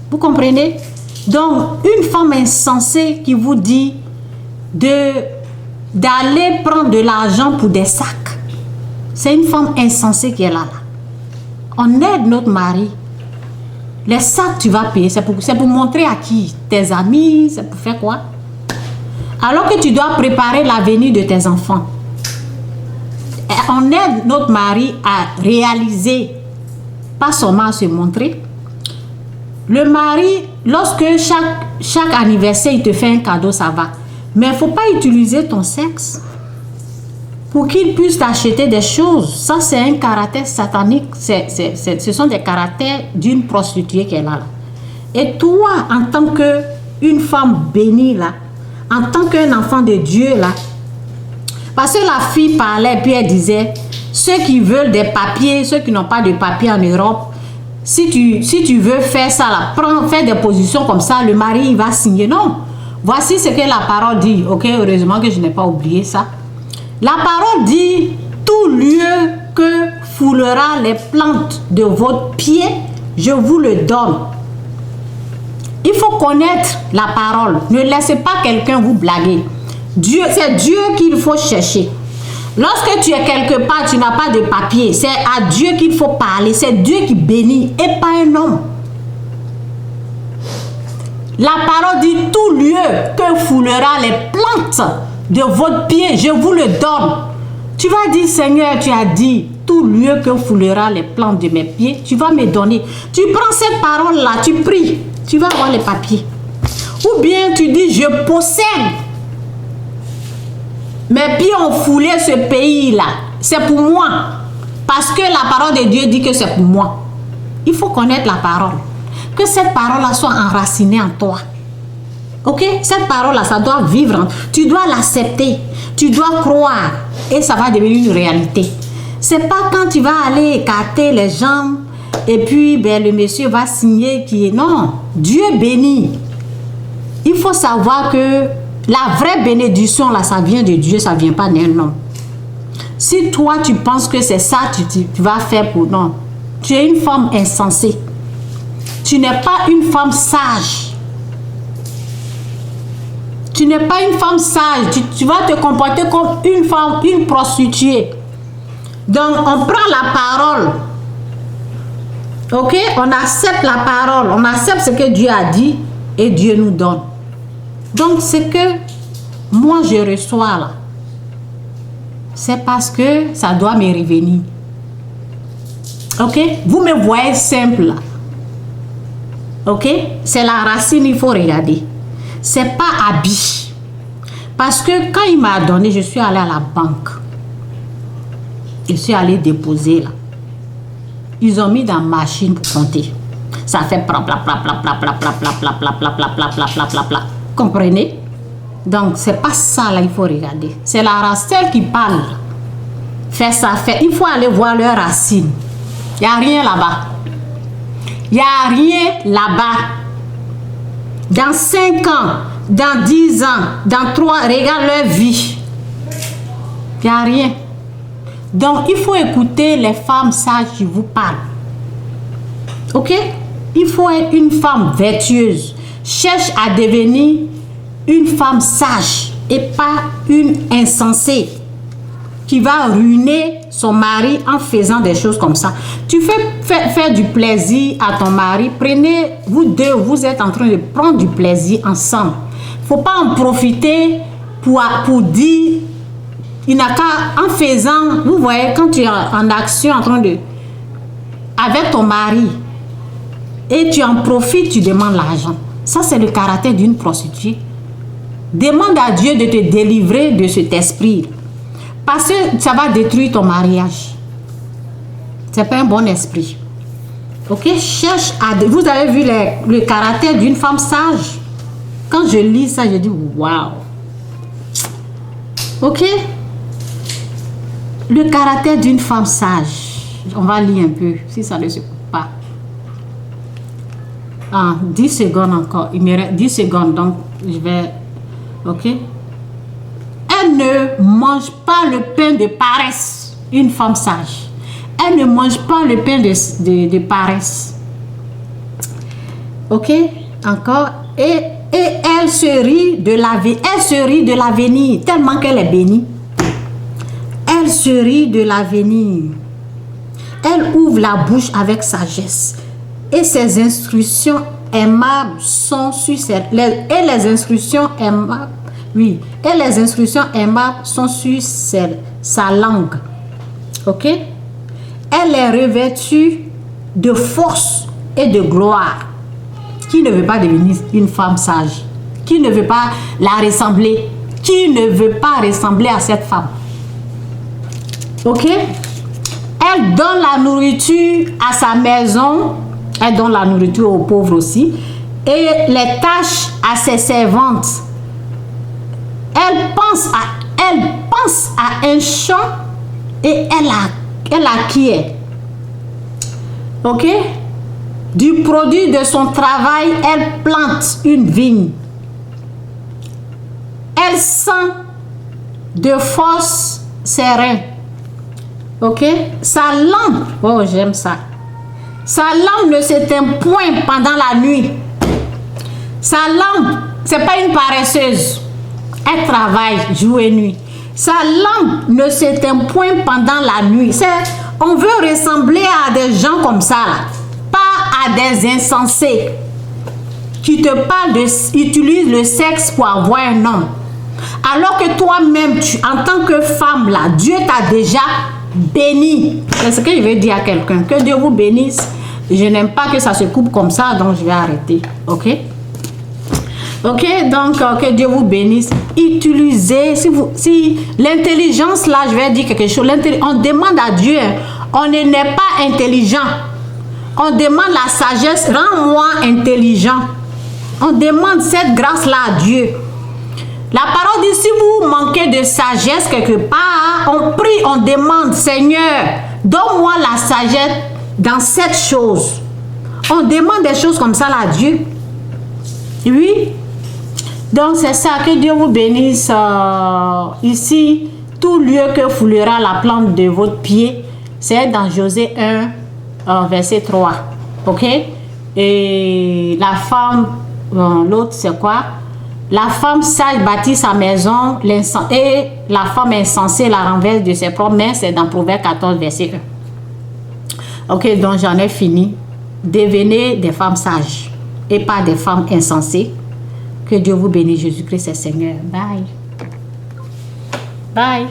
Vous comprenez? Donc, une femme insensée qui vous dit d'aller prendre de l'argent pour des sacs. C'est une femme insensée qui est là. On aide notre mari. Les sacs, tu vas payer. C'est pour montrer à qui? Tes amis, c'est pour faire quoi? Alors que tu dois préparer l'avenir de tes enfants. Et on aide notre mari à réaliser, pas seulement à se montrer. Le mari, lorsque chaque anniversaire, il te fait un cadeau, ça va. Mais il ne faut pas utiliser ton sexe pour qu'il puisse t'acheter des choses. Ça, c'est un caractère satanique. Ce sont des caractères d'une prostituée qui est là. Et toi, en tant qu'une femme bénie, là, en tant qu'un enfant de Dieu, là, parce que la fille parlait, puis elle disait, ceux qui veulent des papiers, ceux qui n'ont pas de papiers en Europe, si tu veux faire ça, là, faire des positions comme ça, le mari, il va signer. Non. Voici ce que la parole dit. Ok, heureusement que je n'ai pas oublié ça. La parole dit, tout lieu que foulera les plantes de votre pied, je vous le donne. Il faut connaître la parole. Ne laissez pas quelqu'un vous blaguer. C'est Dieu qu'il faut chercher. Lorsque tu es quelque part, tu n'as pas de papier, c'est à Dieu qu'il faut parler. C'est Dieu qui bénit et pas un homme. La parole dit, tout lieu que foulera les plantes de votre pied, je vous le donne. Tu vas dire, Seigneur, tu as dit, tout lieu que foulera les plantes de mes pieds, tu vas me donner. Tu prends cette parole-là, tu pries, tu vas avoir les papiers. Ou bien tu dis, je possède. Mes pieds ont foulé ce pays-là. C'est pour moi. Parce que la parole de Dieu dit que c'est pour moi. Il faut connaître la parole. Que cette parole-là soit enracinée en toi. Ok? Cette parole-là, ça doit vivre. Tu dois l'accepter. Tu dois croire. Et ça va devenir une réalité. C'est pas quand tu vas aller écarter les jambes et puis ben, le monsieur va signer qui est... Non. Dieu bénit. Il faut savoir que la vraie bénédiction, là, ça vient de Dieu, ça ne vient pas d'un homme. Si toi, tu penses que c'est ça que tu vas faire pour... Non. Tu es une femme insensée. Tu n'es pas une femme sage. Tu n'es pas une femme sage. Tu vas te comporter comme une femme, une prostituée. Donc, on prend la parole. Ok? On accepte la parole. On accepte ce que Dieu a dit et Dieu nous donne. Donc, ce que moi je reçois là, c'est parce que ça doit me revenir. Ok? Vous me voyez simple là. Ok? C'est la racine, il faut regarder. C'est pas habit. Parce que quand il m'a donné, je suis allée à la banque. Je suis allée déposer là. Ils ont mis dans la machine pour compter. Ça fait pla pla pla pla pla pla pla pla pla pla pla pla pla pla pla pla pla. Comprenez? Donc, c'est pas ça là, il faut regarder. C'est la racine qui parle. Fait ça, fait. Il faut aller voir leur racine. Il n'y a rien là-bas. Il n'y a rien là-bas. Dans 5 ans, dans 10 ans, dans 3, regarde leur vie. Il n'y a rien. Donc, il faut écouter les femmes sages qui vous parlent. Ok? Il faut être une femme vertueuse. Cherche à devenir une femme sage et pas une insensée qui va ruiner son mari en faisant des choses comme ça. Tu fais faire du plaisir à ton mari. Prenez, vous deux, vous êtes en train de prendre du plaisir ensemble. Il ne faut pas en profiter pour dire, il n'a qu'à, en faisant, vous voyez, quand tu es en action en train de, avec ton mari, et tu en profites, tu demandes l'argent. Ça, c'est le caractère d'une prostituée. Demande à Dieu de te délivrer de cet esprit. Parce que ça va détruire ton mariage. Ce n'est pas un bon esprit. Ok? Cherche à... Vous avez vu le caractère d'une femme sage? Quand je lis ça, je dis waouh. Ok? Le caractère d'une femme sage. On va lire un peu, si ça ne se coupe pas. Ah, 10 secondes encore. Il me reste 10 secondes, donc je vais... Ok? Elle ne mange pas le pain de paresse. Une femme sage. Elle ne mange pas le pain de paresse. Ok, encore. Et elle se rit de l'avenir, tellement qu'elle est bénie. Elle se rit de l'avenir. Elle ouvre la bouche avec sagesse. Et ses instructions aimables sont sur les instructions aimables, oui, et les instructions aimables sont sur sa langue. Ok? Elle est revêtue de force et de gloire. Qui ne veut pas devenir une femme sage? Qui ne veut pas la ressembler? Qui ne veut pas ressembler à cette femme? Ok? Elle donne la nourriture à sa maison. Elle donne la nourriture aux pauvres aussi. Et les tâches à ses servantes. Elle pense à un champ et elle acquiert. Ok? Du produit de son travail, elle plante une vigne. Elle sent de force ses reins. Ok? Sa lampe, oh j'aime ça. Sa lampe ne s'éteint point pendant la nuit. Sa lampe, c'est pas une paresseuse. Elle travaille jour et nuit. Sa lampe ne s'éteint point pendant la nuit. On veut ressembler à des gens comme ça, là. Pas à des insensés qui te parlent utilisent le sexe pour avoir un homme. Alors que toi-même, en tant que femme, là, Dieu t'a déjà béni. C'est ce que je veux dire à quelqu'un. Que Dieu vous bénisse. Je n'aime pas que ça se coupe comme ça, donc je vais arrêter. Ok? Ok, donc que Dieu vous bénisse. Utilisez, si l'intelligence, là, je vais dire quelque chose. On demande à Dieu, on n'est pas intelligent. On demande la sagesse, rends-moi intelligent. On demande cette grâce-là à Dieu. La parole dit, si vous manquez de sagesse quelque part, on prie, on demande, Seigneur, donne-moi la sagesse dans cette chose. On demande des choses comme ça là à Dieu. Oui. Donc c'est ça, que Dieu vous bénisse. Ici, tout lieu que foulera la plante de votre pied, c'est dans Josée 1, verset 3. Ok? Et la femme, l'autre c'est quoi? La femme sage bâtit sa maison, et la femme insensée la renverse de ses propres mains, c'est dans Proverbe 14, verset 1. Ok, donc j'en ai fini. Devenez des femmes sages et pas des femmes insensées. Que Dieu vous bénisse, Jésus-Christ est Seigneur. Bye. Bye.